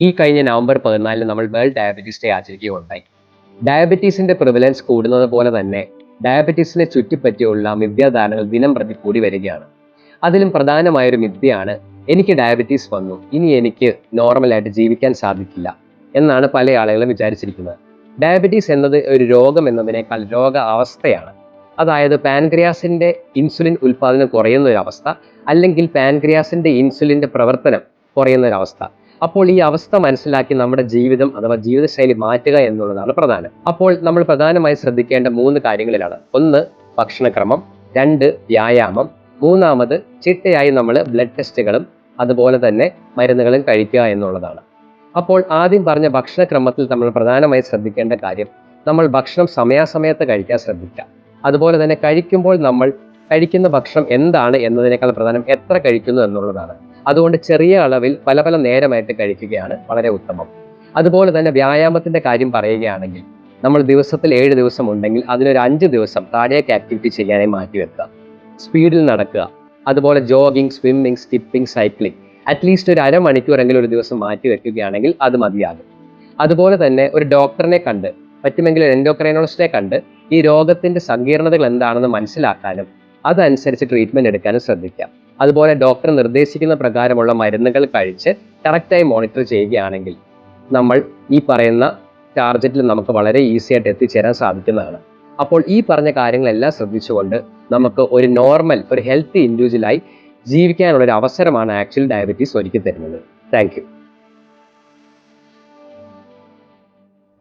ഈ കഴിഞ്ഞ നവംബർ 14 നമ്മൾ വേൾഡ് ഡയബറ്റീസ് ഡേ ആചരിക്കുകയുണ്ടായി. ഡയബറ്റീസിന്റെ പ്രിവലൻസ് കൂടുന്നത് പോലെ തന്നെ ഡയബറ്റീസിനെ ചുറ്റിപ്പറ്റിയുള്ള മിഥ്യാധാരണകൾ ദിനം പ്രതി കൂടി വരികയാണ്. അതിലും പ്രധാനമായൊരു മിഥ്യയാണ് എനിക്ക് ഡയബറ്റീസ് വന്നു, ഇനി എനിക്ക് നോർമലായിട്ട് ജീവിക്കാൻ സാധിക്കില്ല എന്നാണ് പല ആളുകളും വിചാരിച്ചിരിക്കുന്നത്. ഡയബറ്റീസ് എന്നത് ഒരു രോഗം എന്നതിനേക്കാൾ രോഗ അവസ്ഥയാണ്. അതായത് പാൻക്രിയാസിന്റെ ഇൻസുലിൻ ഉൽപ്പാദനം കുറയുന്ന ഒരു അവസ്ഥ, അല്ലെങ്കിൽ പാൻക്രിയാസിന്റെ ഇൻസുലിന്റെ പ്രവർത്തനം കുറയുന്ന ഒരു അവസ്ഥ. അപ്പോൾ ഈ അവസ്ഥ മനസ്സിലാക്കി നമ്മുടെ ജീവിതം അഥവാ ജീവിതശൈലി മാറ്റുക എന്നുള്ളതാണ് പ്രധാനം. അപ്പോൾ നമ്മൾ പ്രധാനമായി ശ്രദ്ധിക്കേണ്ട 3 കാര്യങ്ങളിലാണ്: 1 ഭക്ഷണക്രമം, 2 വ്യായാമം, 3 ചിട്ടയായി നമ്മൾ ബ്ലഡ് ടെസ്റ്റുകളും അതുപോലെ തന്നെ മരുന്നുകളും കഴിക്കുക എന്നുള്ളതാണ്. അപ്പോൾ ആദ്യം പറഞ്ഞ ഭക്ഷണക്രമത്തിൽ നമ്മൾ പ്രധാനമായി ശ്രദ്ധിക്കേണ്ട കാര്യം, നമ്മൾ ഭക്ഷണം സമയാസമയത്ത് കഴിക്കാൻ ശ്രദ്ധിക്കുക. അതുപോലെ തന്നെ കഴിക്കുമ്പോൾ നമ്മൾ കഴിക്കുന്ന ഭക്ഷണം എന്താണ് എന്നതിനേക്കാൾ പ്രധാനം എത്ര കഴിക്കുന്നു എന്നുള്ളതാണ്. അതുകൊണ്ട് ചെറിയ അളവിൽ പല നേരമായിട്ട് കഴിക്കുകയാണ് വളരെ ഉത്തമം. അതുപോലെ തന്നെ വ്യായാമത്തിന്റെ കാര്യം പറയുകയാണെങ്കിൽ, നമ്മൾ ദിവസത്തിൽ 7 ദിവസം ഉണ്ടെങ്കിൽ അതിനൊരു 5 ദിവസം കാർഡിയാക് ആക്ടിവിറ്റി ചെയ്യാനായി മാറ്റിവെക്കുക. സ്പീഡിൽ നടക്കുക, അതുപോലെ jogging, swimming, skipping, cycling at least ഒരു അരമണിക്കൂറെങ്കിലും ഒരു ദിവസം മാറ്റി വെക്കുകയാണെങ്കിൽ അത് മതിയാകും. അതുപോലെ തന്നെ ഒരു ഡോക്ടറിനെ കണ്ട്, പറ്റുമെങ്കിൽ ഒരു എൻഡോക്രൈനോളജിസ്റ്റിനെ കണ്ട് ഈ രോഗത്തിന്റെ സങ്കീർണതകൾ എന്താണെന്ന് മനസ്സിലാക്കാനും അതനുസരിച്ച് ട്രീറ്റ്മെന്റ് എടുക്കാനും ശ്രദ്ധിക്കാം. അതുപോലെ ഡോക്ടർ നിർദ്ദേശിക്കുന്ന പ്രകാരമുള്ള മരുന്നുകൾ കഴിച്ച് കറക്റ്റായി മോണിറ്റർ ചെയ്യുകയാണെങ്കിൽ നമ്മൾ ഈ പറയുന്ന ടാർഗറ്റിൽ നമുക്ക് വളരെ ഈസി ആയിട്ട് എത്തിച്ചേരാൻ സാധിക്കുന്നതാണ്. അപ്പോൾ ഈ പറഞ്ഞ കാര്യങ്ങളെല്ലാം ശ്രദ്ധിച്ചുകൊണ്ട് നമുക്ക് ഒരു ഹെൽത്തി ഇൻഡിവിജ്വലായി ജീവിക്കാനുള്ള ഒരു അവസരമാണ് ആക്ച്വൽ ഡയബറ്റീസ് ഒരുക്കി തരുന്നത്. Thank you.